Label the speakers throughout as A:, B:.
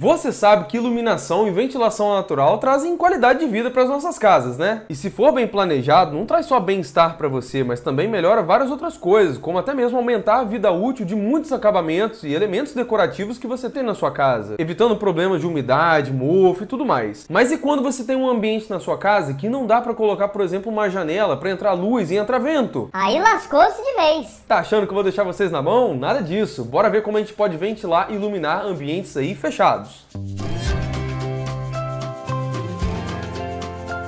A: Você sabe que iluminação e ventilação natural trazem qualidade de vida para as nossas casas, né? E se for bem planejado, não traz só bem-estar para você, mas também melhora várias outras coisas, como até mesmo aumentar a vida útil de muitos acabamentos e elementos decorativos que você tem na sua casa, evitando problemas de umidade, mofo e tudo mais. Mas e quando você tem um ambiente na sua casa que não dá para colocar, por exemplo, uma janela para entrar luz e entrar vento?
B: Aí lascou-se de vez.
A: Tá achando que eu vou deixar vocês na mão? Nada disso. Bora ver como a gente pode ventilar e iluminar ambientes aí fechados.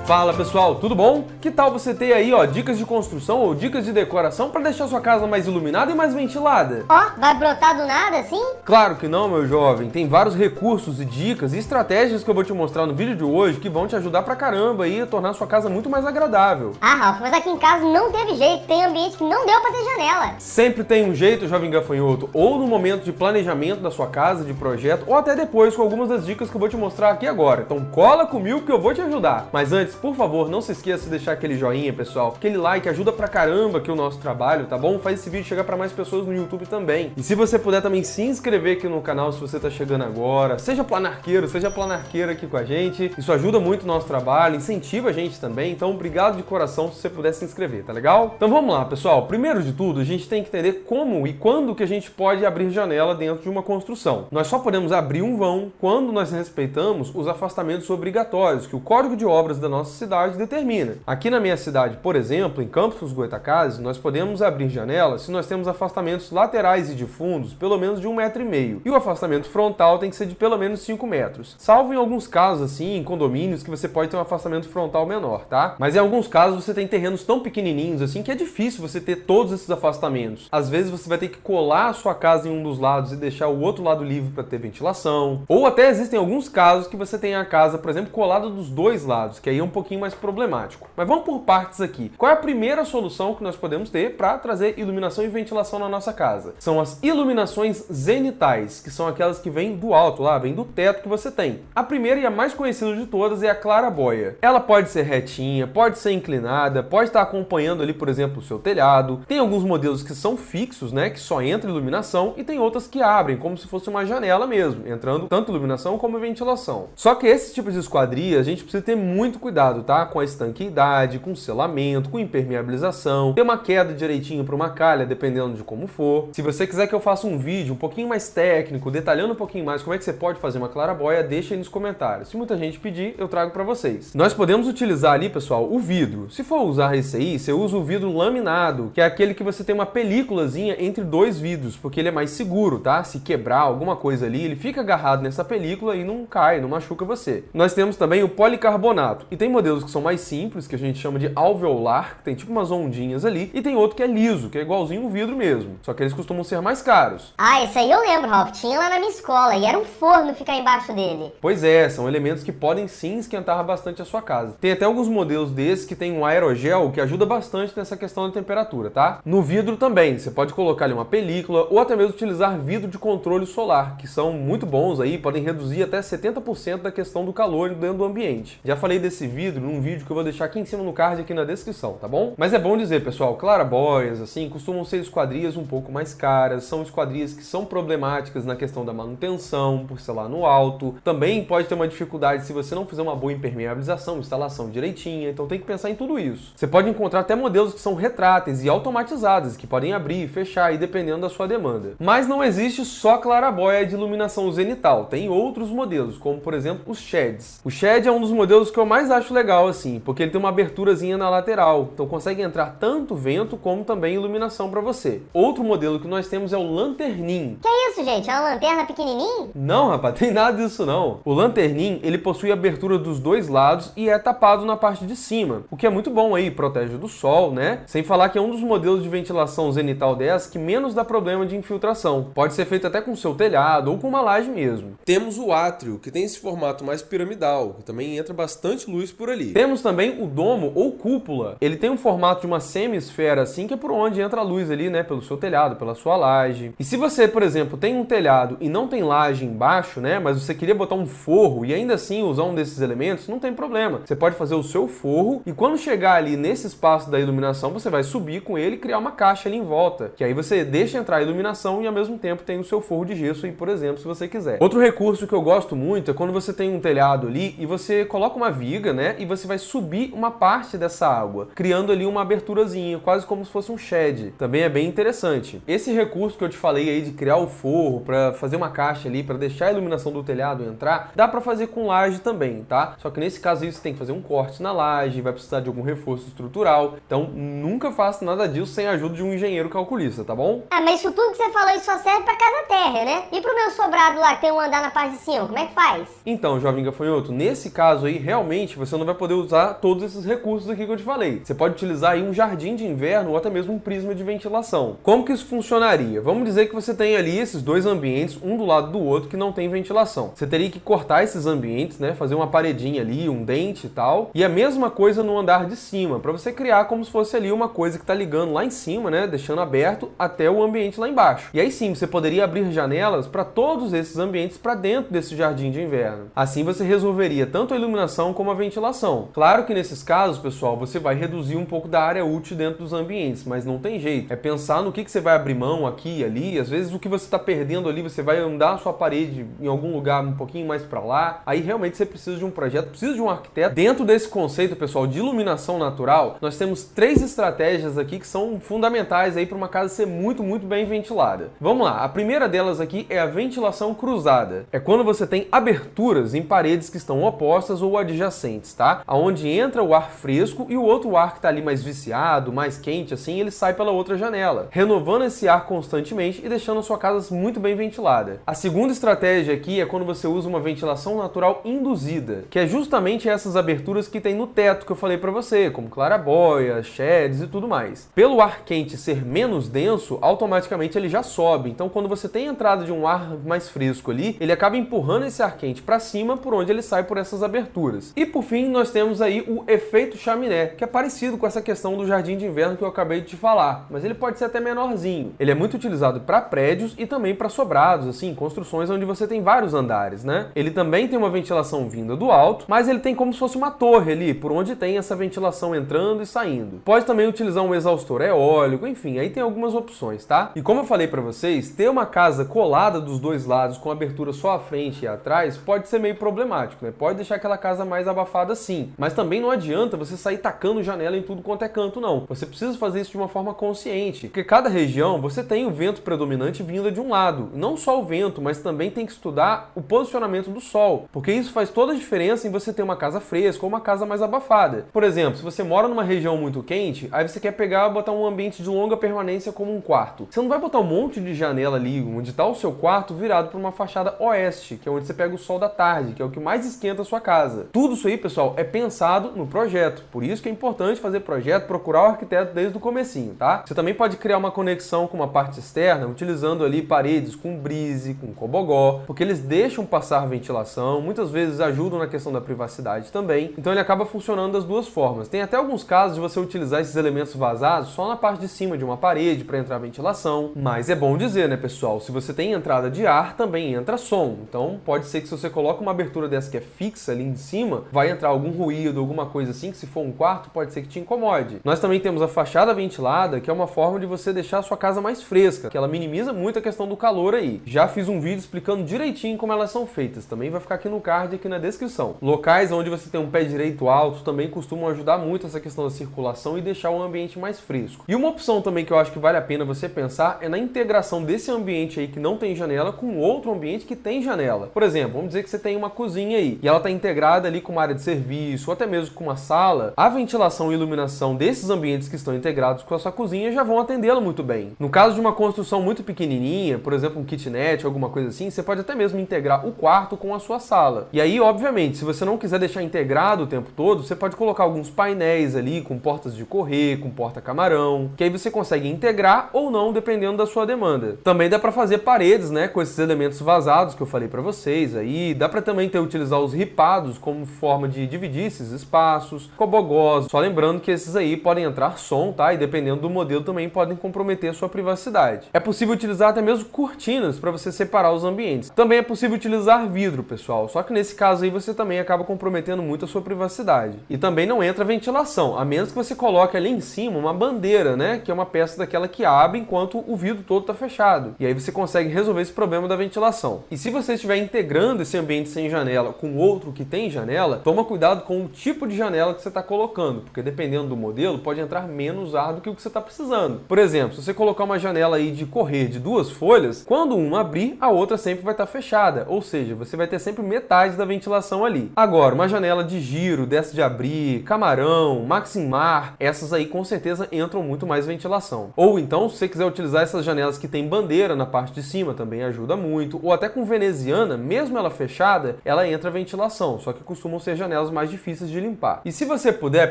A: Fala pessoal, tudo bom? Que tal você ter aí, dicas de construção ou dicas de decoração para deixar sua casa mais iluminada e mais ventilada?
B: Vai brotar do nada assim?
A: Claro que não, meu jovem. Tem vários recursos e dicas e estratégias que eu vou te mostrar no vídeo de hoje que vão te ajudar pra caramba aí a tornar sua casa muito mais agradável.
B: Ralf, mas aqui em casa não teve jeito, tem ambiente que não deu pra ter janela.
A: Sempre tem um jeito, jovem gafanhoto, ou no momento de planejamento da sua casa, de projeto, ou até depois com algumas das dicas que eu vou te mostrar aqui agora. Então cola comigo que eu vou te ajudar. Mas antes, por favor, não se esqueça de deixar aquele joinha, pessoal. Aquele like ajuda pra caramba aqui o nosso trabalho, tá bom? Faz esse vídeo chegar pra mais pessoas no YouTube também. E se você puder também se inscrever aqui no canal se você tá chegando agora, seja planarqueiro, seja planarqueira aqui com a gente. Isso ajuda muito o nosso trabalho, incentiva a gente também. Então, obrigado de coração se você puder se inscrever, tá legal? Então vamos lá, pessoal. Primeiro de tudo, a gente tem que entender como e quando que a gente pode abrir janela dentro de uma construção. Nós só podemos abrir um vão quando nós respeitamos os afastamentos obrigatórios que o Código de Obras da nossa cidade determina. Aqui na minha cidade, por exemplo, em Campos dos Goytacazes, nós podemos abrir janelas se nós temos afastamentos laterais e de fundos pelo menos de 1,5 m. E o afastamento frontal tem que ser de pelo menos 5 metros. Salvo em alguns casos, assim, em condomínios, que você pode ter um afastamento frontal menor, tá? Mas em alguns casos você tem terrenos tão pequenininhos, assim, que é difícil você ter todos esses afastamentos. Às vezes você vai ter que colar a sua casa em um dos lados e deixar o outro lado livre para ter ventilação. Ou até existem alguns casos que você tem a casa, por exemplo, colada dos dois lados, que aí é um pouquinho mais problemático. Mas vamos por partes aqui. Qual é a primeira solução que nós podemos ter para trazer iluminação e ventilação na nossa casa? São as iluminações zenitais, que são aquelas que vêm do alto, lá, vêm do teto que você tem. A primeira e a mais conhecida de todas é a claraboia. Ela pode ser retinha, pode ser inclinada, pode estar acompanhando ali, por exemplo, o seu telhado. Tem alguns modelos que são fixos, né, que só entra iluminação, e tem outras que abrem, como se fosse uma janela mesmo, entrando tanto iluminação como ventilação. Só que esse tipo de esquadria, a gente precisa ter muito cuidado, tá? Com a estanqueidade, com selamento, com impermeabilização, ter uma queda direitinho para uma calha, dependendo de como for. Se você quiser que eu faça um vídeo um pouquinho mais técnico, detalhando um pouquinho mais como é que você pode fazer uma claraboia, deixa aí nos comentários. Se muita gente pedir, eu trago para vocês. Nós podemos utilizar ali, pessoal, o vidro. Se for usar esse aí, você usa o vidro laminado, que é aquele que você tem uma películazinha entre dois vidros, porque ele é mais seguro, tá? Se quebrar alguma coisa ali, ele fica agarrado nessa película e não cai, não machuca você. Nós temos também o policarbonato, e tem modelos que são mais simples, que a gente chama de alveolar, que tem tipo umas ondinhas ali, e tem outro que é liso, que é igualzinho o vidro mesmo, só que eles costumam ser mais caros.
B: Esse aí eu lembro, Ralf, tinha lá na minha escola, e era um forno ficar embaixo dele.
A: Pois é, são elementos que podem sim esquentar bastante a sua casa. Tem até alguns modelos desses que tem um aerogel que ajuda bastante nessa questão da temperatura, tá? No vidro também, você pode colocar ali uma película, ou até mesmo utilizar vidro de controle solar, que são muito bons aí, podem reduzir até 70% da questão do calor dentro do ambiente. Já falei desse vidro num vídeo que eu vou deixar aqui em cima no card, aqui na descrição, tá bom? Mas é bom dizer, pessoal, claraboias, assim, costumam ser esquadrias um pouco mais caras, são esquadrias que são problemáticas na questão da manutenção, por ser lá no alto. Também pode ter uma dificuldade se você não fizer uma boa impermeabilização, instalação direitinha, então tem que pensar em tudo isso. Você pode encontrar até modelos que são retráteis e automatizados, que podem abrir e fechar, aí dependendo da sua demanda. Mas não existe só claraboia de iluminação zenital, tem outros modelos, como por exemplo os sheds. O shed é um dos modelos que eu mais acho legal, assim, porque ele tem uma aberturazinha na lateral, então consegue entrar tanto vento como também iluminação para você. Outro modelo que nós temos é o lanternin.
B: Que é isso, gente? É uma lanterna pequenininha?
A: Não, rapaz, tem nada disso não. O lanternin, ele possui abertura dos dois lados e é tapado na parte de cima, o que é muito bom aí, protege do sol, né? Sem falar que é um dos modelos de ventilação zenital 10 que menos dá problema de infiltração. Pode ser feito até com o seu telhado ou com uma laje mesmo. Temos o átrio, que tem esse formato mais piramidal, que também entra bastante luz por ali. Temos também o domo ou cúpula. Ele tem um formato de uma semi-esfera assim, que é por onde entra a luz ali, né, pelo seu telhado, pela sua laje. E se você, por exemplo, tem um telhado e não tem laje embaixo, né, mas você queria botar um forro e ainda assim usar um desses elementos, não tem problema. Você pode fazer o seu forro e quando chegar ali nesse espaço da iluminação, você vai subir com ele e criar uma caixa ali em volta, que aí você deixa entrar a iluminação e ao mesmo tempo tem o seu forro de gesso aí, por exemplo, se você quiser. Outro recurso que eu gosto muito é quando você tem um telhado ali e você coloca uma viga, né, e você vai subir uma parte dessa água, criando ali uma aberturazinha, quase como se fosse um shed. Também é bem interessante. Esse recurso que eu te falei aí de criar o forro para fazer uma caixa ali, para deixar a iluminação do telhado entrar, dá para fazer com laje também, tá? Só que nesse caso aí você tem que fazer um corte na laje, vai precisar de algum reforço estrutural, então nunca faça nada disso sem a ajuda de um engenheiro calculista, tá bom?
B: Ah, mas isso tudo que você falou isso só serve pra casa térrea, né? E pro meu sobrado lá que tem um andar na parte de cima, como é que faz?
A: Então, jovem gafanhoto, nesse caso aí, realmente, você não vai poder usar todos esses recursos aqui que eu te falei. Você pode utilizar aí um jardim de inverno ou até mesmo um prisma de ventilação. Como que isso funcionaria? Vamos dizer que você tem ali esses dois ambientes, um do lado do outro, que não tem ventilação. Você teria que cortar esses ambientes, né? Fazer uma paredinha ali, um dente e tal. E a mesma coisa no andar de cima, para você criar como se fosse ali uma coisa que tá ligando lá em cima, né? Deixando aberto até o ambiente lá embaixo. E aí sim, você poderia abrir janelas para todos esses ambientes para dentro desse jardim de inverno. Assim você resolveria tanto a iluminação como a ventilação. Claro que nesses casos, pessoal, você vai reduzir um pouco da área útil dentro dos ambientes, mas não tem jeito. É pensar no que você vai abrir mão aqui e ali. Às vezes o que você está perdendo ali, você vai andar a sua parede em algum lugar um pouquinho mais para lá. Aí realmente você precisa de um projeto, precisa de um arquiteto. Dentro desse conceito, pessoal, de iluminação natural, nós temos 3 estratégias aqui que são fundamentais aí para uma casa ser muito bem ventilada. Vamos lá, a primeira delas aqui é a ventilação cruzada. É quando você tem aberturas em paredes que estão opostas ou adjacentes, tá? Aonde entra o ar fresco e o outro ar que está ali mais viciado, mais quente assim, ele sai pela outra janela, renovando esse ar constantemente e deixando a sua casa muito bem ventilada. A segunda estratégia aqui é quando você usa uma ventilação natural induzida, que é justamente essas aberturas que tem no teto que eu falei para você, como claraboias, sheds e tudo mais. Pelo ar quente ser menos denso, automaticamente ele já sobe. Então quando você tem a entrada de um ar mais fresco ali, ele acaba empurrando esse ar quente para cima por onde ele sai por essas aberturas. E por fim, nós temos aí o efeito chaminé, que é parecido com essa questão do jardim de inverno que eu acabei de te falar, mas ele pode ser até menorzinho. Ele é muito utilizado para prédios e também para sobrados, assim, construções onde você tem vários andares, né? Ele também tem uma ventilação vinda do alto, mas ele tem como se fosse uma torre ali, por onde tem essa ventilação entrando e saindo. Pode também utilizar um exaustor eólico, enfim, aí tem algumas opções, tá? E como eu falei para vocês, ter uma casa colada dos dois lados com abertura só à frente e atrás pode ser meio problemático, né? Pode deixar aquela casa mais abafada sim, mas também não adianta você sair tacando janela em tudo quanto é canto, não. Você precisa fazer isso de uma forma consciente, porque cada região você tem o vento predominante vindo de um lado. Não só o vento, mas também tem que estudar o posicionamento do sol, porque isso faz toda a diferença em você ter uma casa fresca ou uma casa mais abafada. Por exemplo, se você mora numa região muito quente, aí você quer pegar e botar um ambiente de longa permanência como um quarto. Você não vai botar um monte de janela ali, onde está o seu quarto, virado para uma fachada oeste, que é onde você pega o sol da tarde, que é o que mais esquenta a sua casa. Tudo isso aí, pessoal, é pensado no projeto. Por isso que é importante fazer projeto, procurar o arquiteto desde o comecinho, tá? Você também pode criar uma conexão com uma parte externa, utilizando ali paredes com brise, com cobogó, porque eles deixam passar ventilação, muitas vezes ajudam na questão da privacidade também. Então ele acaba funcionando das duas formas. Tem até alguns casos de você utilizar esses elementos vazados só na parte de cima de uma parede para entrar ventilação, mas é bom dizer, né, pessoal, se você tem entrada de ar, também entra som. Então pode ser que se você coloca uma abertura dessa que é fixa ali em cima, vai entrar algum ruído, alguma coisa assim, que se for um quarto, pode ser que te incomode. Nós também temos a fachada ventilada, que é uma forma de você deixar a sua casa mais fresca, que ela minimiza muito a questão do calor aí. Já fiz um vídeo explicando direitinho como elas são feitas, também vai ficar aqui no card, aqui na descrição. Locais onde você tem um pé direito alto também costumam ajudar muito essa questão da circulação e deixar o ambiente mais fresco. E uma opção também que eu acho que vale a pena você pensar é na integração desse ambiente aí que não tem janela com outro ambiente que tem janela. Por exemplo, vamos dizer que você tem uma cozinha aí e ela está integrada ali com uma área de serviço ou até mesmo com uma sala. A ventilação e iluminação desses ambientes que estão integrados com a sua cozinha já vão atendê-la muito bem. No caso de uma construção muito pequenininha, por exemplo, um kitnet, alguma coisa assim, você pode até mesmo integrar o quarto com a sua sala. E aí, obviamente, se você não quiser deixar integrado o tempo todo, você pode colocar alguns painéis ali com portas de correr, com porta-camarão, que aí você consegue integrar ou não, dependendo da sua demanda. Também dá para fazer paredes, né, com esses elementos vazados que eu falei para vocês aí. Dá para também utilizar os ripados como forma de de dividir esses espaços, cobogós, só lembrando que esses aí podem entrar som, tá? E dependendo do modelo também podem comprometer a sua privacidade. É possível utilizar até mesmo cortinas para você separar os ambientes. Também é possível utilizar vidro, pessoal, só que nesse caso aí você também acaba comprometendo muito a sua privacidade. E também não entra ventilação, a menos que você coloque ali em cima uma bandeira, né? Que é uma peça daquela que abre enquanto o vidro todo está fechado. E aí você consegue resolver esse problema da ventilação. E se você estiver integrando esse ambiente sem janela com outro que tem janela, toma cuidado com o tipo de janela que você está colocando, porque dependendo do modelo pode entrar menos ar do que o que você está precisando. Por exemplo, se você colocar uma janela aí de correr de 2 folhas, quando uma abrir, a outra sempre vai estar fechada, ou seja, você vai ter sempre metade da ventilação ali. Agora, uma janela de giro, dessa de abrir, camarão, Maximar, essas aí com certeza entram muito mais ventilação. Ou então, se você quiser utilizar essas janelas que tem bandeira na parte de cima, também ajuda muito, ou até com veneziana, mesmo ela fechada, ela entra ventilação, só que costumam ser janelas mais difíceis de limpar. E se você puder,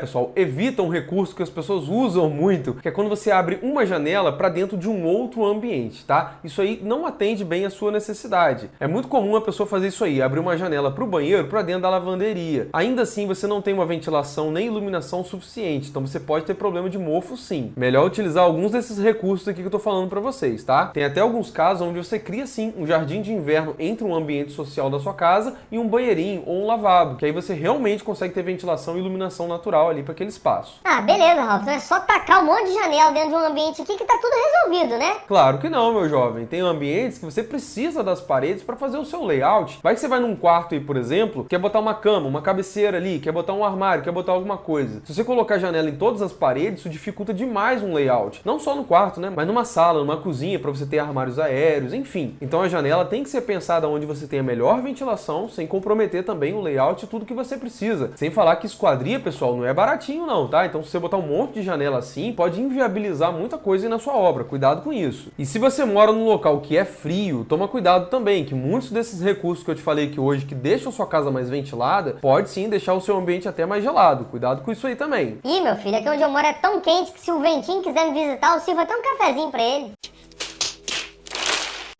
A: pessoal, evita um recurso que as pessoas usam muito, que é quando você abre uma janela para dentro de um outro ambiente, tá? Isso aí não atende bem a sua necessidade. É muito comum a pessoa fazer isso aí, abrir uma janela para o banheiro, para dentro da lavanderia. Ainda assim, você não tem uma ventilação nem iluminação suficiente, então você pode ter problema de mofo sim. Melhor utilizar alguns desses recursos aqui que eu tô falando para vocês, tá? Tem até alguns casos onde você cria sim um jardim de inverno entre um ambiente social da sua casa e um banheirinho ou um lavabo, que aí você realmente consegue ter ventilação e iluminação natural ali para aquele espaço.
B: Ah, beleza, Ralf. Então é só tacar um monte de janela dentro de um ambiente aqui que tá tudo resolvido, né?
A: Claro que não, meu jovem. Tem ambientes que você precisa das paredes para fazer o seu layout. Vai que você vai num quarto aí, por exemplo, quer botar uma cama, uma cabeceira ali, quer botar um armário, quer botar alguma coisa. Se você colocar janela em todas as paredes, isso dificulta demais um layout. Não só no quarto, né? Mas numa sala, numa cozinha, para você ter armários aéreos, enfim. Então a janela tem que ser pensada onde você tem a melhor ventilação, sem comprometer também o layout e tudo que você precisa. Sem falar que esquadria, pessoal, não é baratinho não, tá? Então se você botar um monte de janela assim, pode inviabilizar muita coisa aí na sua obra. Cuidado com isso. E se você mora num local que é frio, toma cuidado também, que muitos desses recursos que eu te falei aqui hoje, que deixam a sua casa mais ventilada, pode sim deixar o seu ambiente até mais gelado. Cuidado com isso aí também.
B: Ih, meu filho, aqui onde eu moro é tão quente que se o ventinho quiser me visitar, eu sirvo até um cafezinho pra ele.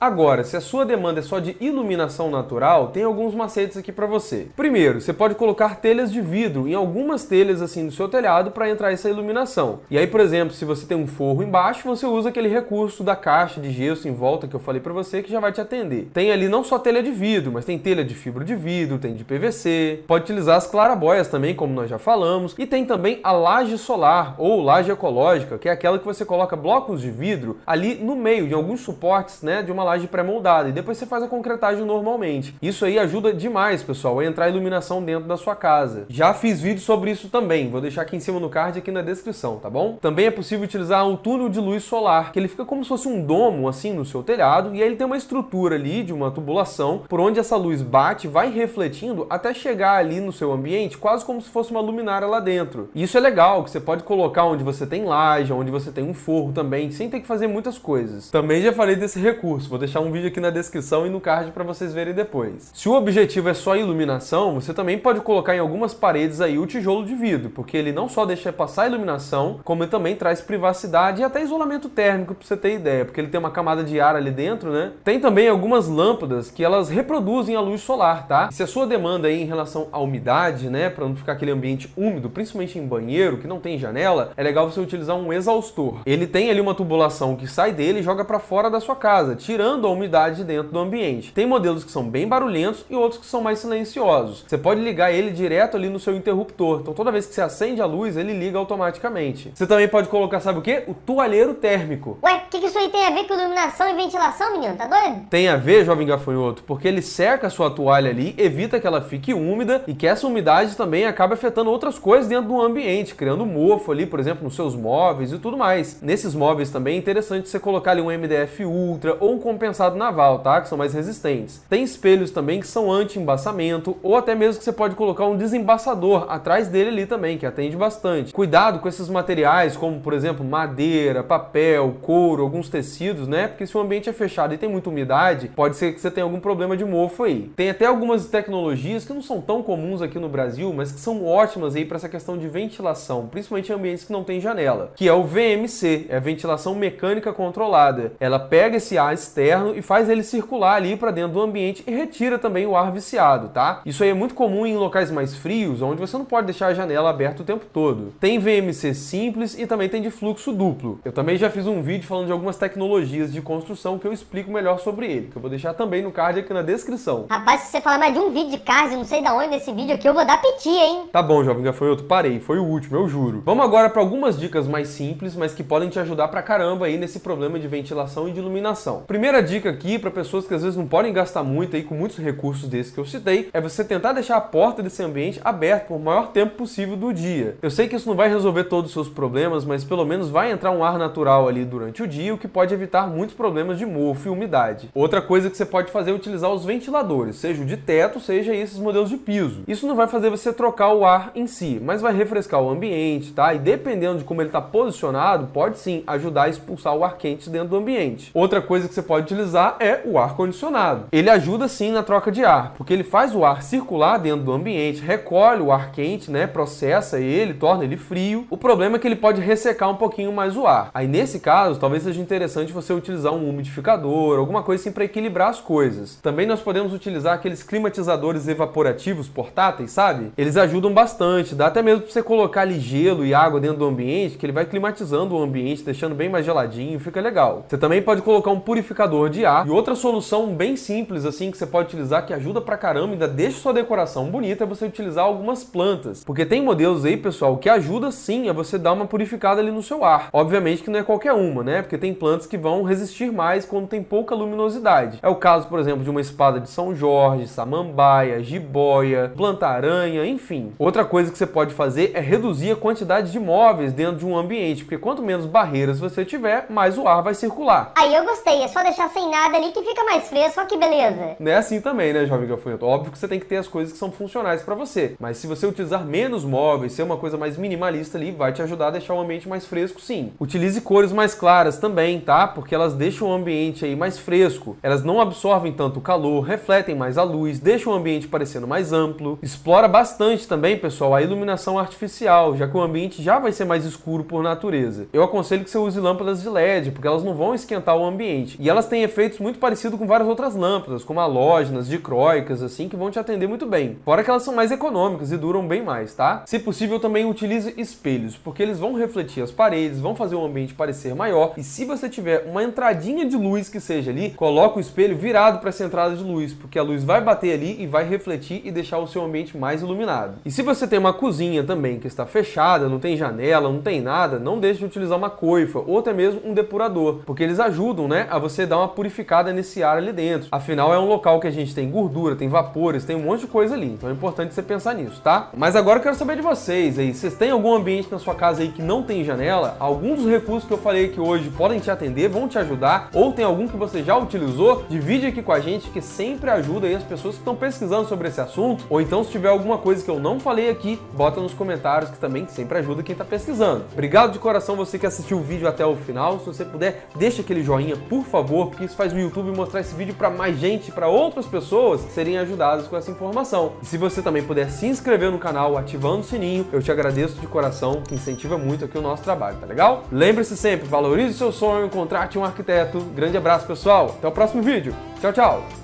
A: Agora, se a sua demanda é só de iluminação natural, tem alguns macetes aqui para você. Primeiro, você pode colocar telhas de vidro em algumas telhas assim do seu telhado para entrar essa iluminação. E aí, por exemplo, se você tem um forro embaixo, você usa aquele recurso da caixa de gesso em volta que eu falei para você que já vai te atender. Tem ali não só telha de vidro, mas tem telha de fibra de vidro, tem de PVC. Pode utilizar as clarabóias também, como nós já falamos. E tem também a laje solar ou laje ecológica, que é aquela que você coloca blocos de vidro ali no meio de alguns suportes, né, de uma laje pré-moldada, e depois você faz a concretagem normalmente. Isso aí ajuda demais, pessoal, a entrar a iluminação dentro da sua casa. Já fiz vídeo sobre isso também, vou deixar aqui em cima no card e aqui na descrição, tá bom? Também é possível utilizar um túnel de luz solar, que ele fica como se fosse um domo assim no seu telhado, e aí ele tem uma estrutura ali de uma tubulação, por onde essa luz bate, vai refletindo até chegar ali no seu ambiente, quase como se fosse uma luminária lá dentro. E isso é legal, que você pode colocar onde você tem laje, onde você tem um forro também, sem ter que fazer muitas coisas. Também já falei desse recurso, vou deixar um vídeo aqui na descrição e no card para vocês verem depois. Se o objetivo é só iluminação, você também pode colocar em algumas paredes aí o tijolo de vidro, porque ele não só deixa passar a iluminação, como ele também traz privacidade e até isolamento térmico, para você ter ideia, porque ele tem uma camada de ar ali dentro, né? Tem também algumas lâmpadas que elas reproduzem a luz solar, tá? E se a sua demanda aí em relação à umidade, né, para não ficar aquele ambiente úmido, principalmente em banheiro, que não tem janela, é legal você utilizar um exaustor. Ele tem ali uma tubulação que sai dele e joga para fora da sua casa, tirando a umidade dentro do ambiente. Tem modelos que são bem barulhentos e outros que são mais silenciosos. Você pode ligar ele direto ali no seu interruptor. Então toda vez que você acende a luz, ele liga automaticamente. Você também pode colocar, sabe o quê? O toalheiro térmico.
B: Ué, o que isso aí tem a ver com iluminação e ventilação, menino? Tá doido?
A: Tem a ver, jovem gafanhoto, porque ele seca a sua toalha ali, evita que ela fique úmida e que essa umidade também acaba afetando outras coisas dentro do ambiente, criando mofo ali, por exemplo, nos seus móveis e tudo mais. Nesses móveis também é interessante você colocar ali um MDF Ultra ou um compensado naval, tá? Que são mais resistentes. Tem espelhos também que são anti-embaçamento ou até mesmo que você pode colocar um desembaçador atrás dele ali também, que atende bastante. Cuidado com esses materiais como, por exemplo, madeira, papel, couro, alguns tecidos, né? Porque se o ambiente é fechado e tem muita umidade, pode ser que você tenha algum problema de mofo aí. Tem até algumas tecnologias que não são tão comuns aqui no Brasil, mas que são ótimas aí para essa questão de ventilação, principalmente em ambientes que não tem janela, que é o VMC, é a ventilação mecânica controlada. Ela pega esse ar externo externo e faz ele circular ali para dentro do ambiente e retira também o ar viciado, tá? Isso aí é muito comum em locais mais frios, onde você não pode deixar a janela aberta o tempo todo. Tem VMC simples e também tem de fluxo duplo. Eu também já fiz um vídeo falando de algumas tecnologias de construção que eu explico melhor sobre ele, que eu vou deixar também no card aqui na descrição.
B: Rapaz, se você falar mais de um vídeo de card, não sei da onde nesse vídeo aqui, eu vou dar piti, hein?
A: Tá bom, jovem gafanhoto, parei, foi o último, eu juro. Vamos agora para algumas dicas mais simples, mas que podem te ajudar pra caramba aí nesse problema de ventilação e de iluminação. Primeira dica aqui para pessoas que às vezes não podem gastar muito aí com muitos recursos desses que eu citei, é você tentar deixar a porta desse ambiente aberta por o maior tempo possível do dia. Eu sei que isso não vai resolver todos os seus problemas, mas pelo menos vai entrar um ar natural ali durante o dia, o que pode evitar muitos problemas de mofo e umidade. Outra coisa que você pode fazer é utilizar os ventiladores, seja o de teto, seja esses modelos de piso. Isso não vai fazer você trocar o ar em si, mas vai refrescar o ambiente, tá? E dependendo de como ele está posicionado, pode sim ajudar a expulsar o ar quente dentro do ambiente. Outra coisa que você pode utilizar é o ar-condicionado. Ele ajuda sim na troca de ar, porque ele faz o ar circular dentro do ambiente, recolhe o ar quente, né? Processa ele, torna ele frio. O problema é que ele pode ressecar um pouquinho mais o ar. Aí nesse caso, talvez seja interessante você utilizar um umidificador, alguma coisa assim para equilibrar as coisas. Também nós podemos utilizar aqueles climatizadores evaporativos portáteis, sabe? Eles ajudam bastante, dá até mesmo para você colocar ali gelo e água dentro do ambiente, que ele vai climatizando o ambiente, deixando bem mais geladinho, fica legal. Você também pode colocar um purificador de ar. E outra solução bem simples assim que você pode utilizar, que ajuda pra caramba e ainda deixa sua decoração bonita, é você utilizar algumas plantas. Porque tem modelos aí, pessoal, que ajuda sim a você dar uma purificada ali no seu ar. Obviamente que não é qualquer uma, né? Porque tem plantas que vão resistir mais quando tem pouca luminosidade. É o caso, por exemplo, de uma espada de São Jorge, samambaia, jiboia, planta-aranha, enfim. Outra coisa que você pode fazer é reduzir a quantidade de móveis dentro de um ambiente, porque quanto menos barreiras você tiver, mais o ar vai circular.
B: Aí eu gostei, é só deixar sem nada ali que fica mais fresco, olha que beleza.
A: Não é assim também, né, jovem gafanhoto? Óbvio que você tem que ter as coisas que são funcionais para você, mas se você utilizar menos móveis, ser uma coisa mais minimalista ali, vai te ajudar a deixar o ambiente mais fresco, sim. Utilize cores mais claras também, tá? Porque elas deixam o ambiente aí mais fresco. Elas não absorvem tanto o calor, refletem mais a luz, deixam o ambiente parecendo mais amplo. Explora bastante também, pessoal, a iluminação artificial, já que o ambiente já vai ser mais escuro por natureza. Eu aconselho que você use lâmpadas de LED, porque elas não vão esquentar o ambiente. E elas têm efeitos muito parecidos com várias outras lâmpadas, como halógenas, dicróicas, assim, que vão te atender muito bem. Fora que elas são mais econômicas e duram bem mais, tá? Se possível, também utilize espelhos, porque eles vão refletir as paredes, vão fazer o ambiente parecer maior. E se você tiver uma entradinha de luz que seja ali, coloca o espelho virado para essa entrada de luz, porque a luz vai bater ali e vai refletir e deixar o seu ambiente mais iluminado. E se você tem uma cozinha também que está fechada, não tem janela, não tem nada, não deixe de utilizar uma coifa ou até mesmo um depurador, porque eles ajudam, né, a você dar uma purificada nesse ar ali dentro. Afinal, é um local que a gente tem gordura, tem vapores, tem um monte de coisa ali, então é importante você pensar nisso, tá? Mas agora eu quero saber de vocês aí, vocês têm algum ambiente na sua casa aí que não tem janela? Alguns dos recursos que eu falei aqui hoje podem te atender, vão te ajudar, ou tem algum que você já utilizou? Divide aqui com a gente, que sempre ajuda aí as pessoas que estão pesquisando sobre esse assunto, ou então se tiver alguma coisa que eu não falei aqui, bota nos comentários, que também sempre ajuda quem tá pesquisando. Obrigado de coração você que assistiu o vídeo até o final. Se você puder, deixa aquele joinha, por favor, porque isso faz o YouTube mostrar esse vídeo para mais gente, para outras pessoas serem ajudadas com essa informação. E se você também puder se inscrever no canal, ativando o sininho, eu te agradeço de coração, que incentiva muito aqui o nosso trabalho, tá legal? Lembre-se sempre, valorize o seu sonho, contrate um arquiteto. Grande abraço, pessoal. Até o próximo vídeo. Tchau, tchau.